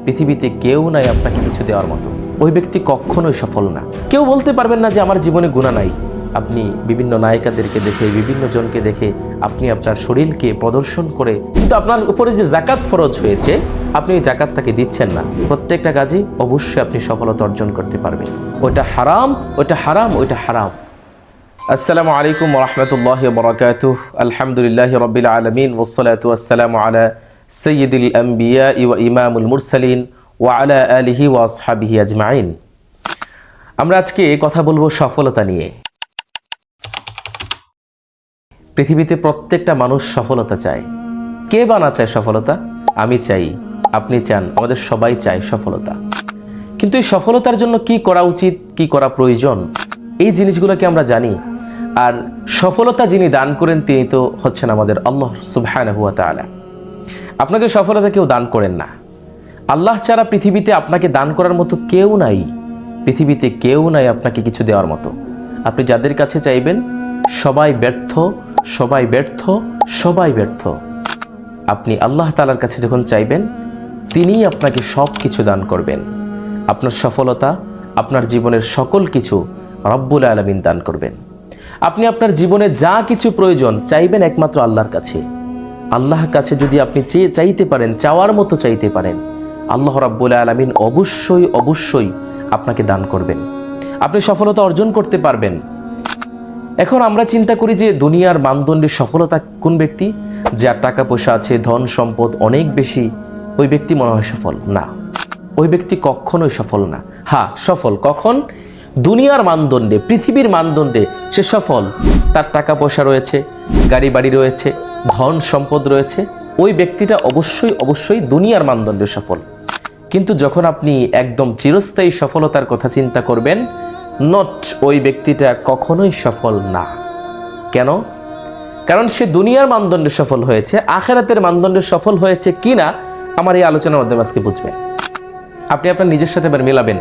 পৃথিবীতে কেউ নাই আপনাকে কিছু দেওয়ার মতো, ওই ব্যক্তি কখনোই সফল না। কেউ বলতে পারবেন না যে আমার জীবনে গুনাহ নাই। আপনি বিভিন্ন নায়িকাদেরকে দেখে, বিভিন্ন জনকে দেখে আপনি আপনার শরীরকে প্রদর্শন করে, কিন্তু আপনার উপরে যে যাকাত ফরজ হয়েছে আপনি ওই যাকাতটাকে দিচ্ছেন না। প্রত্যেকটা কাজে অবশ্যই আপনি সফলতা অর্জন করতে পারবেন। ওইটা হারাম, ওইটা হারাম, ওইটা হারাম। আসসালামু আলাইকুম ওয়া রাহমাতুল্লাহি ওয়া বারাকাতুহু। আলহামদুলিল্লাহি রাব্বিল আলামিন ওয়াসসালাতু ওয়াসসালামু আলা সাইয়্যিদিল আম্বিয়া ওয়া ইমামুল মুরসালিন ওয়া আলা আলিহি ওয়া আসহাবিহি আজমাইন। আমরা আজকে কথা বলবো সফলতা নিয়ে। পৃথিবীতে প্রত্যেকটা মানুষ সফলতা চায়। কে বা না চায় সফলতা? আমি চাই, আপনি চান, আমাদের সবাই চায় সফলতা। কিন্তু এই সফলতার জন্য কি করা উচিত, কি করা প্রয়োজন, এই জিনিসগুলোকে আমরা জানি। আর সফলতা যিনি দান করেন তিনি তো হচ্ছেন আমাদের আল্লাহ সুবহানাহু ওয়া তাআলা। আপনাকে সফলতা কেউ দান করেন না। আল্লাহ ছাড়া পৃথিবীতে আপনাকে দান করার মতো কেউ নাই। পৃথিবীতে কেউ নাই আপনাকে কিছু দেওয়ার মতো। আপনি যাদের কাছে চাইবেন সবাই ব্যর্থ, সবাই ব্যর্থ, সবাই ব্যর্থ। আপনি আল্লাহ তাআলার কাছে যখন চাইবেন তিনিই আপনাকে সব কিছু দান করবেন। আপনার সফলতা, আপনার জীবনের সকল কিছু রব্বুল আলামিন দান করবেন। আপনি আপনার জীবনে যা কিছু প্রয়োজন চাইবেন একমাত্র আল্লাহর কাছে। আল্লাহর কাছে যদি আপনি চাইতে পারেন, চাওয়ার মতো চাইতে পারেন, আল্লাহ রব্বুল আলামিন অবশ্যই অবশ্যই আপনাকে দান করবেন। আপনি সফলতা অর্জন করতে পারবেন। এখন আমরা চিন্তা করি যে দুনিয়ার মানদণ্ডে সফলতা কোন ব্যক্তি? যার টাকা পয়সা আছে, ধন সম্পদ অনেক বেশি, ওই ব্যক্তি মনে হয় সফল না। ওই ব্যক্তি কখনোই সফল না। হ্যাঁ, সফল কখন? দুনিয়ার মানদণ্ডে, পৃথিবীর মানদণ্ডে সে সফল। তার টাকা পয়সা রয়েছে, গাড়ি বাড়ি রয়েছে, ধন সম্পদ রয়েছে, ওই ব্যক্তিটা অবশ্যই অবশ্যই দুনিয়ার মানদণ্ডে সফল। কিন্তু যখন আপনি একদম চিরস্থায়ী সফলতার কথা চিন্তা করবেন, নট, ওই ব্যক্তিটা কখনোই সফল না। কেন? কারণ সে দুনিয়ার মানদণ্ডে সফল হয়েছে, আখিরাতের মানদণ্ডে সফল হয়েছে কিনা আমার এই আলোচনার মাধ্যমে আজকে বুঝবেন। আপনি আপনার নিজের সাথে এবার মেলাবেন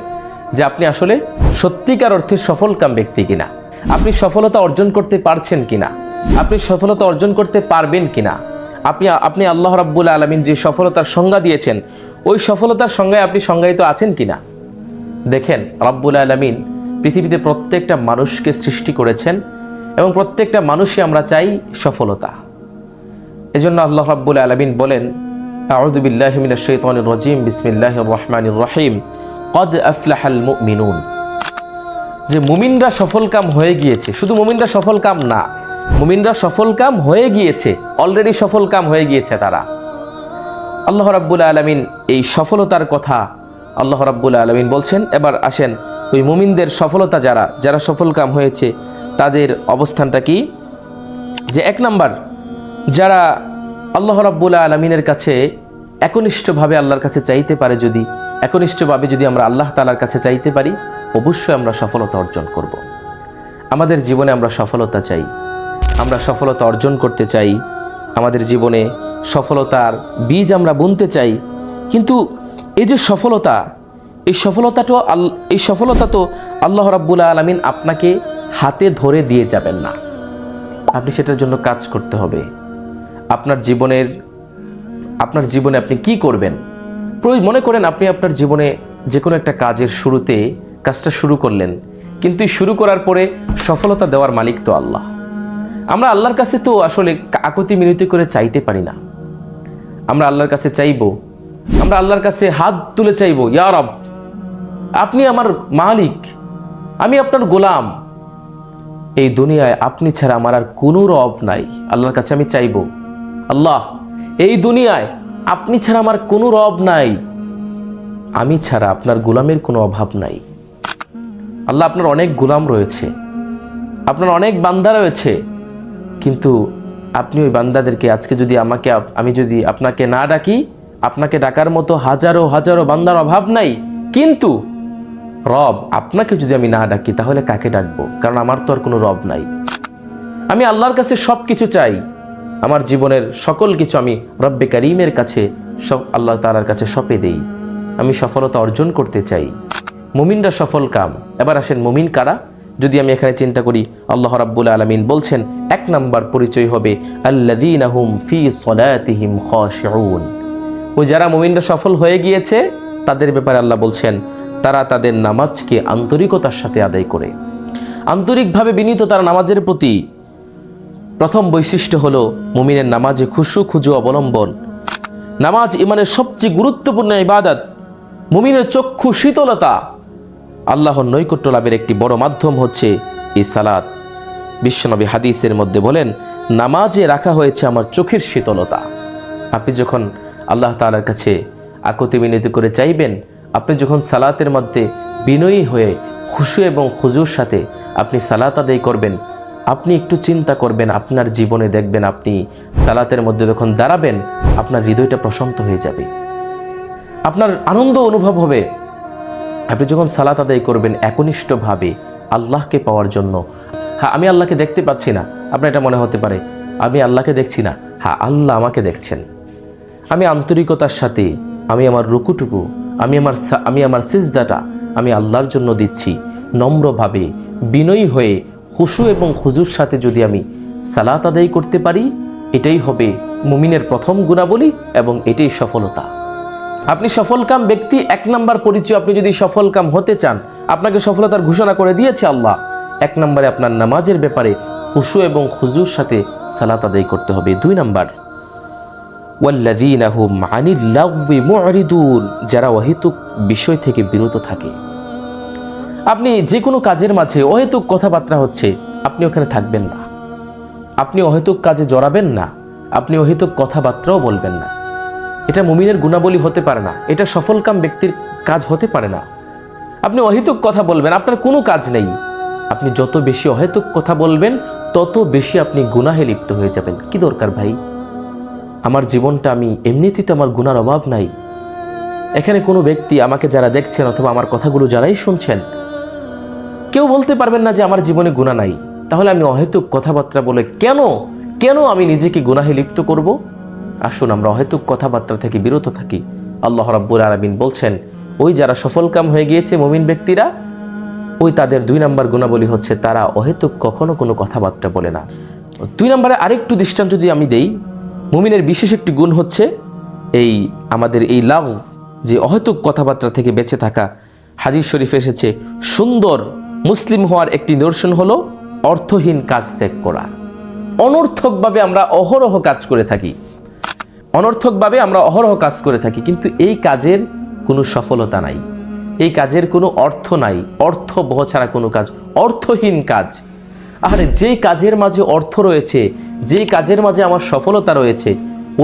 যে আপনি আসলে সত্যিকার অর্থে সফলকাম ব্যক্তি কিনা, আপনি সফলতা অর্জন করতে পারছেন কিনা, আপনি সফলতা অর্জন করতে পারবেন কিনা। আপনি আল্লাহ রাব্বুল আলামিন যে সফলতার সংজ্ঞা দিয়েছেন ওই সফলতার সংজ্ঞায় আপনি সংজ্ঞায়িত আছেন কিনা। দেখেন, রাব্বুল আলামিন পৃথিবীতে প্রত্যেকটা মানুষকে সৃষ্টি করেছেন এবং প্রত্যেকটা মানুষই আমরা চাই সফলতা। এজন্য আল্লাহ রাব্বুল আলামিন বলেন, আউযু বিল্লাহি মিনাশ শাইতানির রাজীম, বিসমিল্লাহির রহমানির রহিম, ক্বাদ আফলাহাল মুমিনুন। যে মুমিনরা সফলকাম হয়ে গিয়েছে। শুধু মুমিনরা সফলকাম না, মুমিনরা সফলকাম হয়ে গিয়েছে, অলরেডি সফলকাম হয়ে গিয়েছে তারা। আল্লাহ রাব্বুল আলামিন এই সফলতার কথা আল্লাহ রাব্বুল আলামিন বলছেন। এবার আসেন ওই মুমিনদের সফলতা, যারা সফলকাম হয়েছে তাদের অবস্থানটা কি? যে এক নাম্বার, যারা আল্লাহ রাব্বুল আলামিনের কাছে একনিষ্ঠভাবে আল্লাহর কাছে চাইতে পারে, যদি একনিষ্ঠভাবে যদি আমরা আল্লাহ তাআলার কাছে চাইতে পারি, অবশ্যই আমরা সফলতা অর্জন করব। আমাদের জীবনে আমরা সফলতা চাই, আমরা সফলতা অর্জন করতে চাই, আমাদের জীবনে সফলতার বীজ আমরা বুনতে চাই। কিন্তু এই যে সফলতা, এই সফলতা তো আল্লাহ রাব্বুল আলামিন আপনাকে হাতে ধরে দিয়ে যাবেন না। আপনি সেটার জন্য কাজ করতে হবে। আপনার জীবনে আপনি কি করবেন? মনে করেন আপনি আপনার জীবনে যে কোনো একটা কাজের শুরুতে কাজটা শুরু করলেন, কিন্তু শুরু করার পরে সফলতা দেওয়ার মালিক তো আল্লাহ। আমরা আল্লাহর কাছে তো আসলে কাকুতি মিনতি করে চাইতে পারি না। আমরা আল্লাহর কাছে চাইবো, আমরা আল্লাহর কাছে হাত তুলে চাইবো, ইয়া রব, আপনি আমার মালিক, আমি আপনার গোলাম, এই দুনিয়ায় আপনি ছাড়া আমার আর কোনো রব নাই। আল্লাহর কাছে আমি চাইবো, আল্লাহ, এই দুনিয়ায় আপনি ছাড়া আমার কোনো রব নাই, আমি ছাড়া আপনার গোলামের কোনো অভাব নাই। আল্লাহ, আপনার অনেক গোলাম রয়েছে, আপনার অনেক বান্দা রয়েছে, কিন্তু আপনি ওই বান্দাদেরকে আজকে যদি আমি যদি আপনাকে না ডাকি, আপনাকে ডাকার মতো হাজারো হাজারো বান্দার অভাব নাই, কিন্তু রব আপনাকে যদি আমি না ডাকি তাহলে কাকে ডাকবো? কারণ আমার তো আর কোনো রব নাই। আমি আল্লাহর কাছে সব কিছু চাই, আমার জীবনের সকল কিছু আমি রব্বে কারীমের কাছে, সব আল্লাহ তাআলার কাছে সঁপে দেই। আমি সফলতা অর্জন করতে চাই। মুমিনরা সফল কাম। এবার আসেন মুমিন কারা? যদি আমি এখানে চিন্তা করি, আল্লাহ রাব্বুল আলামিন বলছেন এক নাম্বার পরিচয় হবে আল্লাযীনা হুম ফি সলাতিহিম খাশিউন। ওই যারা মুমিনরা সফল হয়ে গিয়েছে তাদের ব্যাপারে আল্লাহ বলছেন তারা তাদের নামাজকে আন্তরিকতার সাথে আদায় করে। আন্তরিকভাবে বিনীত তারা নামাজের প্রতি। প্রথম বৈশিষ্ট্য হলো মুমিনের নামাজে খুশু খুজু অবলম্বন। নামাজ ইমানের সবচেয়ে গুরুত্বপূর্ণ ইবাদত। মুমিনের চক্ষু শীতলতা, আল্লাহর নৈকট্য লাভের একটি বড় মাধ্যম হচ্ছে এই সালাত। বিশ্বনবী হাদিসের মধ্যে বলেন, নামাজে রাখা হয়েছে আমার চোখের শীতলতা। আপনি যখন আল্লাহ তাআলার কাছে আকুতি মিনতি করে চাইবেন, আপনি যখন সালাতের মধ্যে বিনয়ী হয়ে খুশু এবং খুজুর সাথে আপনি সালাত আদায় করবেন, আপনি একটু চিন্তা করবেন, আপনার জীবনে দেখবেন আপনি সালাতের মধ্যে যখন দাঁড়াবেন আপনার হৃদয়টা প্রশান্ত হয়ে যাবে, আপনার আনন্দ অনুভব হবে। আপনি যখন সালাত আদায় করবেন একনিষ্ঠভাবে আল্লাহকে পাওয়ার জন্য। হ্যাঁ, আমি আল্লাহকে দেখতে পাচ্ছি না, আপনার এটা মনে হতে পারে আমি আল্লাহকে দেখছি না। হ্যাঁ, আল্লাহ আমাকে দেখছেন। আমি আন্তরিকতার সাথে আমি আমার রুকুটুকু, আমি আমার সিজদাটা আমি আল্লাহর জন্য দিচ্ছি। নম্রভাবে বিনয়ী হয়ে খুশু এবং খুজুর সাথে যদি আমি সালাত আদায় করতে পারি, এটাই হবে মুমিনের প্রথম গুণাবলী এবং এটাই সফলতা। আপনি সফলকাম ব্যক্তি, 1 নম্বর পরিচয়। আপনি যদি সফলকাম হতে চান, আপনাকে সফলতার ঘোষণা করে দিয়েছে আল্লাহ। 1 নম্বরে আপনার নামাজের ব্যাপারে খুশু এবং খুজুর সাথে সালাত আদায় করতে হবে। 2 নম্বর, ওয়াল্লাযীনা হুম আনিল লাগবি মুরিদুন, যারা অহেতুক বিষয় থেকে বিরত থাকে। আপনি যে কোনো কাজের মাঝে অহেতুক কথাবার্তা হচ্ছে, আপনি ওখানে থাকবেন না, আপনি অহেতুক কাজে জড়াবেন না, আপনি অহেতুক কথাবার্তাও বলবেন না। এটা মুমিনের গুণাবলী হতে পারে না, এটা সফলকাম ব্যক্তির কাজ হতে পারে না। আপনি অহেতুক কথা বলবেন, আপনার কোনো কাজ নেই। আপনি যত বেশি অহেতুক কথা বলবেন তত বেশি আপনি গুনাহে লিপ্ত হয়ে যাবেন। কি দরকার ভাই, আমার জীবনটা আমি এমনিতেই তো আমার গুনার অভাব নাই। এখানে কোনো ব্যক্তি আমাকে যারা দেখছেন অথবা আমার কথাগুলো যারাই শুনছেন, কেউ বলতে পারবেন না যে আমার জীবনে গুনাহ নাই। তাহলে আমি অহেতুক কথাবার্তা বলে কেন আমি নিজেকে গুনাহে লিপ্ত করব? আসুন আমরা অহেতুক কথাবার্তা থেকে বিরত থাকি। আল্লাহ রাব্বুল আলামিন বলছেন, ওই যারা সফলকাম হয়ে গিয়েছে মুমিন ব্যক্তিরা, ওই তাদের 2 নম্বর গুণাবলী হচ্ছে তারা অহেতুক কখনো কোনো কথাবার্তা বলে না। 2 নম্বরে আরেকটু দৃষ্টান্ত যদি আমি দেই, মুমিনের বিশেষ একটি গুণ হচ্ছে এই আমাদের এই লাভ, যে অহেতুক কথাবার্তা থেকে বেঁচে থাকা। হাদিস শরীফে এসেছে, সুন্দর মুসলিম হওয়ার একটি নিদর্শন হলো অর্থহীন কাজ ত্যাগ করা। অনর্থকভাবে আমরা অহরহ কাজ করে থাকি, কিন্তু এই কাজের কোনো সফলতা নাই, এই কাজের কোনো অর্থ নাই। অর্থ বহ ছাড়া কোনো কাজ অর্থহীন কাজ। আরে যেই কাজের মাঝে অর্থ রয়েছে, যেই কাজের মাঝে আমার সফলতা রয়েছে,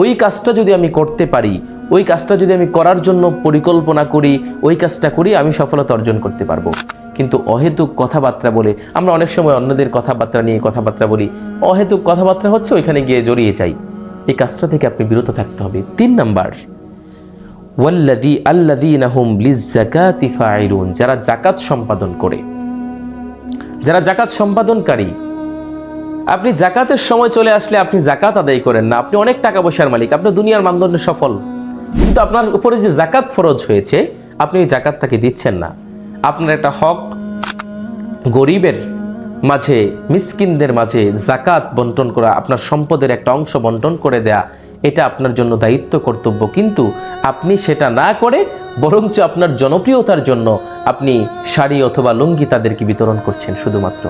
ওই কাজটা যদি আমি করতে পারি, ওই কাজটা যদি আমি করার জন্য পরিকল্পনা করি, ওই কাজটা করি, আমি সফলতা অর্জন করতে পারবো। কিন্তু অহেতুক কথাবার্তা বলে আমরা অনেক সময় অন্যদের কথাবার্তা নিয়ে কথাবার্তা বলি, অহেতুক কথাবার্তা হচ্ছে ওইখানে গিয়ে জড়িয়ে যাই। এই কাজটা থেকে আপনি বিরত থাকতে হবে। 3 নম্বর, আল্লাযীনা হুম লিয-যাকাতি ফাঈলুন, যারা যাকাত সম্পাদন করে, যারা যাকাত সম্পাদনকারী। আপনি যাকাতের সময় চলে আসলে আপনি যাকাত আদায় করেন না। আপনি অনেক টাকা পয়সার মালিক, আপনি দুনিয়ার মানদণ্ডে সফল, কিন্তু আপনার উপরে যে যাকাত ফরজ হয়েছে আপনি ওই যাকাতটাকে দিচ্ছেন না। আপনার একটা হক গরিবের মাঝে, মিসকিনদের মাঝে যাকাত বন্টন করা, আপনার সম্পদের একটা অংশ বন্টন করে দেয়া, এটা আপনার জন্য দায়িত্ব, কর্তব্য। কিন্তু আপনি সেটা না করে বরঞ্চ আপনার জনপ্রিয়তার জন্য আপনি শাড়ি অথবা লুঙ্গি তাদেরকে বিতরণ করছেন। শুধুমাত্র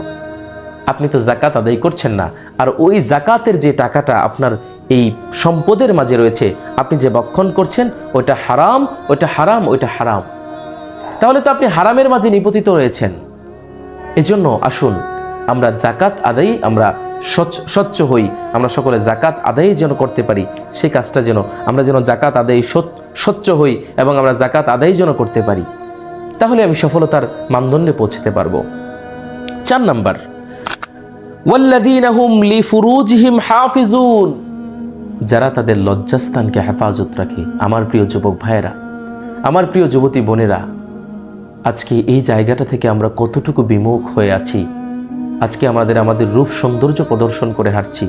আপনি তো যাকাত আদায় করছেন না। আর ওই যাকাতের যে টাকাটা আপনার এই সম্পদের মাঝে রয়েছে, আপনি যে বক্ষণ করছেন, ওইটা হারাম, ওইটা হারাম, ওইটা হারাম। তাহলে তো আপনি হারামের মাঝে নিপতিত রয়েছেন। এজন্য আসুন আমরা যাকাত আদায়, আমরা স্বচ্ছ হই, আমরা সকলে যাকাত আদায় যেন করতে পারি, সেই কাজটা যেন আমরা যাকাত আদায় স্বচ্ছ হই এবং আমরা যাকাত আদায় যেন করতে পারি, তাহলে আমি সফলতার মানদণ্ডে পৌঁছতে পারবো। 4 নম্বর, ওয়াল্লাযীনা হুম লিফুরুজিহিম হাফিজুন, যারা তাদের লজ্জাস্থানকে হেফাজত রাখে। আমার প্রিয় যুবক ভাইয়েরা, আমার প্রিয় যুবতী বোনেরা, আজকে এই জায়গাটা থেকে আমরা কতটুকু বিমুখ হয়ে আছি। আজকে আমাদের রূপ সৌন্দর্য প্রদর্শন করে হাঁটছি।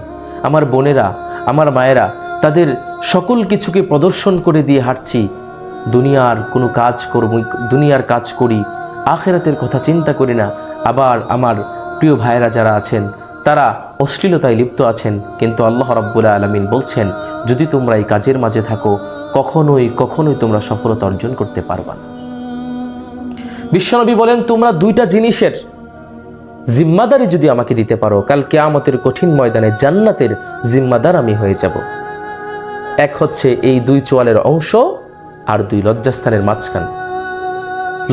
আমার বোনেরা, আমার মায়েরা তাদের সকল কিছুকে প্রদর্শন করে দিয়ে হাঁটছি। দুনিয়ার কোনো কাজ দুনিয়ার কাজ করি, আখিরাতের কথা চিন্তা করি না। আবার আমার প্রিয় ভাইয়েরা যারা আছেন তারা অশ্লীলতায় লিপ্ত আছেন। কিন্তু আল্লাহ রাব্বুল আলামিন বলছেন, যদি তোমরা এই কাজের মাঝে থাকো, কখনোই কখনোই তোমরা সফলতা অর্জন করতে পারবা না। বিশ্বনবী বলেন, তোমরা দুইটা জিনিসের জিম্মাদারি যদি আমাকে দিতে পারো, কাল কিয়ামতের কঠিন ময়দানে জান্নাতের জিম্মাদার আমি হয়ে যাব। এক হচ্ছে এই দুই চোয়ালের অংশ, আর দুই লজ্জাস্থানের মাঝখান।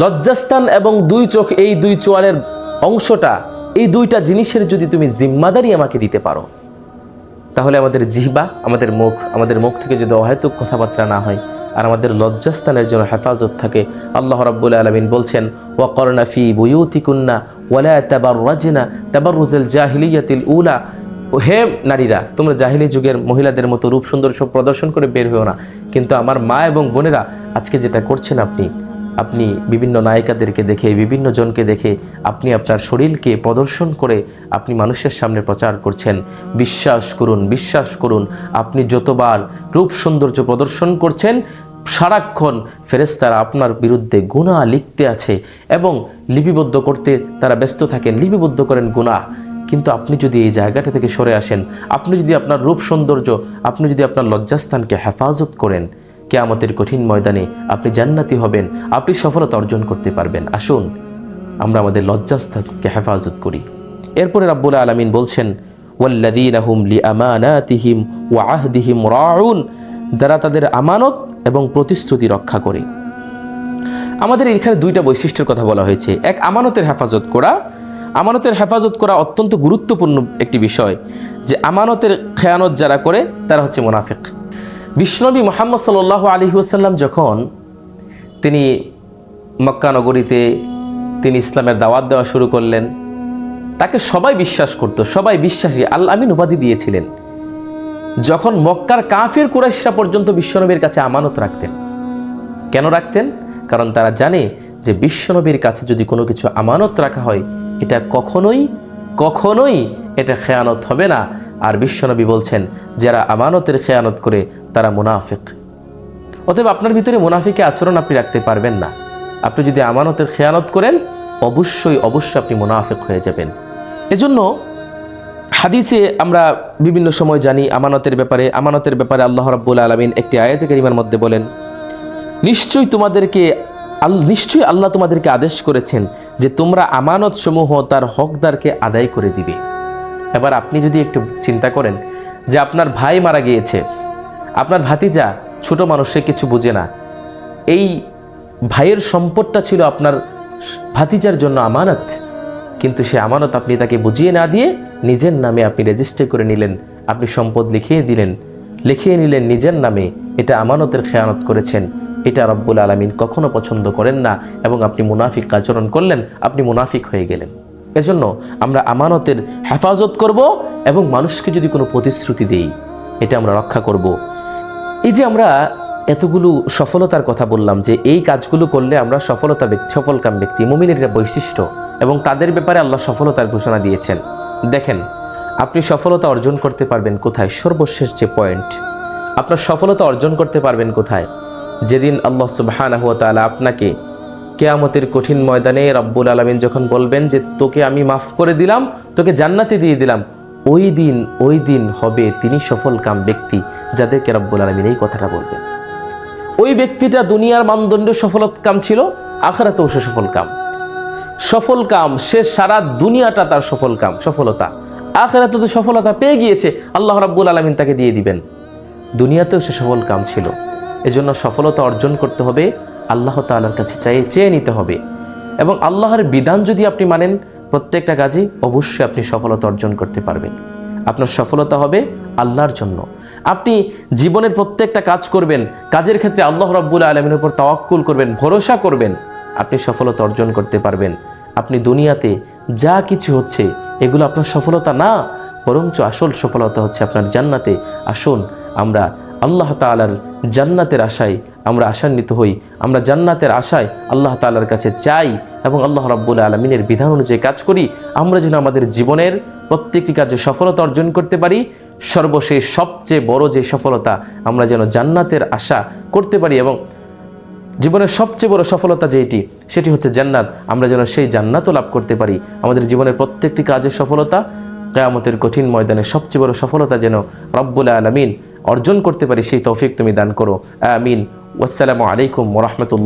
লজ্জাস্থান এবং দুই চোখ, এই দুই চোয়ালের অংশটা, এই দুইটা জিনিসের যদি তুমি জিম্মাদারি আমাকে দিতে পারো, তাহলে আমাদের জিহ্বা, আমাদের মুখ থেকে যদি অহেতুক কথাবার্তা না হয়, আর আমাদের লজ্জাস্থানের জন্য হেফাজত থাকে। আল্লাহ রাব্বুল আলামিন বলছেন, ওয়াকরনা ফি বুয়ুতিকুন্না ওয়ালা তাবাররাজনা তাবাররুজাল জাহিলিয়াতিল উলা। হে নারীরা, তোমরা জাহিলি যুগের মহিলাদের মতো রূপ সৌন্দর্য প্রদর্শন করে বের হও না। কিন্তু আমার মা এবং বোনেরা, আজকে যেটা করছেন আপনি বিভিন্ন নায়িকাদেরকে দেখে, বিভিন্ন জনকে দেখে আপনি আপনার শরীরকে প্রদর্শন করে আপনি মানুষের সামনে প্রচার করছেন। বিশ্বাস করুন, আপনি যতবার রূপ সৌন্দর্য প্রদর্শন করছেন, সারাক্ষণ ফেরেশতারা আপনার বিরুদ্ধে গুনাহ লিখতে আছে এবং লিপিবদ্ধ করতে তারা ব্যস্ত থাকেন, লিপিবদ্ধ করেন গুনাহ। কিন্তু আপনি যদি এই জায়গাটা থেকে সরে আসেন, আপনি যদি আপনার রূপ সৌন্দর্য, আপনি যদি আপনার লজ্জাস্থানকে হেফাজত করেন, কিয়ামতের কঠিন ময়দানে আপনি জান্নাতি হবেন, আপনি সফলতা অর্জন করতে পারবেন। আসুন আমরা আমাদের লজ্জাস্থানকে হেফাজত করি। এরপরে রাব্বুল আলামিন বলছেন, ওয়াল্লাযীনা হুম লিআমানাতিহিম ওয়া আহদিহিম রাউন, যারা তাদের আমানত এবং প্রতিশ্রুতি রক্ষা করে। আমাদের এখানে দুইটা বৈশিষ্ট্যের কথা বলা হয়েছে। এক, আমানতের হেফাজত করা। আমানতের হেফাজত করা অত্যন্ত গুরুত্বপূর্ণ একটি বিষয়, যে আমানতের খেয়ানত যারা করে তারা হচ্ছে মুনাফিক। বিশ্বনবী মুহাম্মদ সাল্লাল্লাহু আলাইহি ওয়াসাল্লাম যখন তিনি মক্কা নগরীতে তিনি ইসলামের দাওয়াত দেওয়া শুরু করলেন, তাকে সবাই বিশ্বাস করত, সবাই বিশ্বাসী আল আমিন উপাধি দিয়েছিলেন। যখন মক্কার কাফির কুরাইশরা পর্যন্ত বিশ্বনবীর কাছে আমানত রাখতেন। কেন রাখতেন? কারণ তারা জানে যে বিশ্বনবীর কাছে যদি কোনো কিছু আমানত রাখা হয়, এটা কখনোই এটা খেয়ানত হবে না। আর বিশ্বনবী বলছেন, যারা আমানতের খেয়ানত করে তারা মুনাফিক। অতএব আপনার ভিতরে মুনাফিকের আচরণ আপনি রাখতে পারবেন না। আপনি যদি আমানতের খেয়ানত করেন, অবশ্যই আপনি মুনাফিক হয়ে যাবেন। এজন্য হাদিসে আমরা বিভিন্ন সময় জানি আমানতের ব্যাপারে আল্লাহ রাব্বুল আলামিন একটি আয়াতে কারিমার মধ্যে বলেন, নিশ্চয়ই আল্লাহ তোমাদেরকে আদেশ করেছেন যে তোমরা আমানত সমূহ তার হকদারকে আদায় করে দিবে। এবার আপনি যদি একটু চিন্তা করেন যে আপনার ভাই মারা গিয়েছে, আপনার ভাতিজা ছোট মানুষ, সে কিছু বুঝে না, এই ভাইয়ের সম্পদটা ছিল আপনার ভাতিজার জন্য আমানত, কিন্তু সে আমানত আপনি তাকে বুঝিয়ে না দিয়ে নিজের নামে আপনি রেজিস্টার করে নিলেন, আপনি সম্পদ লিখিয়ে নিলেন নিজের নামে। এটা আমানতের খেয়ানত করেছেন। এটা রব্বুল আলামিন কখনো পছন্দ করেন না, এবং আপনি মুনাফিক আচরণ করলেন, আপনি মুনাফিক হয়ে গেলেন। এজন্য আমরা আমানতের হেফাজত করব, এবং মানুষকে যদি কোনো প্রতিশ্রুতি দেই, এটা আমরা রক্ষা করব। এই যে আমরা এতগুলো সফলতার কথা বললাম, যে এই কাজগুলো করলে আমরা সফলকাম ব্যক্তি, মুমিনের বৈশিষ্ট্য, এবং তাদের ব্যাপারে আল্লাহ সফলতার ঘোষণা দিয়েছেন। দেখেন, আপনি সফলতা অর্জন করতে পারবেন কোথায়? সর্বশেষ যে পয়েন্ট, আপনার সফলতা অর্জন করতে পারবেন কোথায়? যেদিন আল্লাহ সুবহানাহু ওয়া তাআলা আপনাকে কিয়ামতের কঠিন ময়দানে রব্বুল আলামিন যখন বলবেন যে তোকে আমি মাফ করে দিলাম, তোকে জান্নাতে দিয়ে দিলাম, ওই দিন হবে তিনি সফলকাম ব্যক্তি, যাদেরকে রব্বুল আলামিন এই কথাটা বলবেন। ওই ব্যক্তিটা দুনিয়ার মানদণ্ডে সফলকাম ছিল, আখিরাতেও সে সফলকাম, সে সারা দুনিয়াটা তার সফলতা, আখিরাতে তো সফলতা পেয়ে গিয়েছে, আল্লাহ রাব্বুল আলামিন তাকে দিয়ে দিবেন। দুনিয়াতেও সে সফলকাম ছিল। এজন্য সফলতা অর্জন করতে হবে আল্লাহ তাআলার কাছে চেয়ে নিতে হবে, এবং আল্লাহর বিধান যদি আপনি মানেন প্রত্যেকটা কাজে, অবশ্যই আপনি সফলতা অর্জন করতে পারবেন। আপনার সফলতা হবে আল্লাহর জন্য। আপনি জীবনের প্রত্যেকটা কাজ করবেন, কাজের ক্ষেত্রে আল্লাহ রাব্বুল আলামিনের উপর তাওয়াক্কুল করবেন, ভরসা করবেন, আপনি সফলতা অর্জন করতে পারবেন। আপনি দুনিয়াতে যা কিছু হচ্ছে এগুলো আপনার সফলতা না, বরঞ্চ আসল সফলতা হচ্ছে আপনার জান্নাতে। আসুন আমরা আল্লাহ তাআলার জান্নাতের আশায় আমরা আশান্বিত হই, আমরা জান্নাতের আশায় আল্লাহ তাআলার কাছে চাই, এবং আল্লাহ রাব্বুল আলামিনের বিধান অনুযায়ী কাজ করি। আমরা যেন আমাদের জীবনের প্রত্যেকটি কাজে সফলতা অর্জন করতে পারি। সর্বশেষ সবচেয়ে বড় যে সফলতা, আমরা যেন জান্নাতের আশা করতে পারি, এবং জীবনের সবচেয়ে বড় সফলতা সেটি হচ্ছে জান্নাত। আমরা যেন সেই জান্নাতও লাভ করতে পারি। আমাদের জীবনের প্রত্যেকটি কাজের সফলতা, কিয়ামতের কঠিন ময়দানে সবচেয়ে বড় সফলতা যেন রব্বুল আলামিন অর্জন করতে পারি সেই তৌফিক তুমি দান করো। আমিন। ওয়াসসালামু আলাইকুম ওয়া রাহমাতুল্লাহ।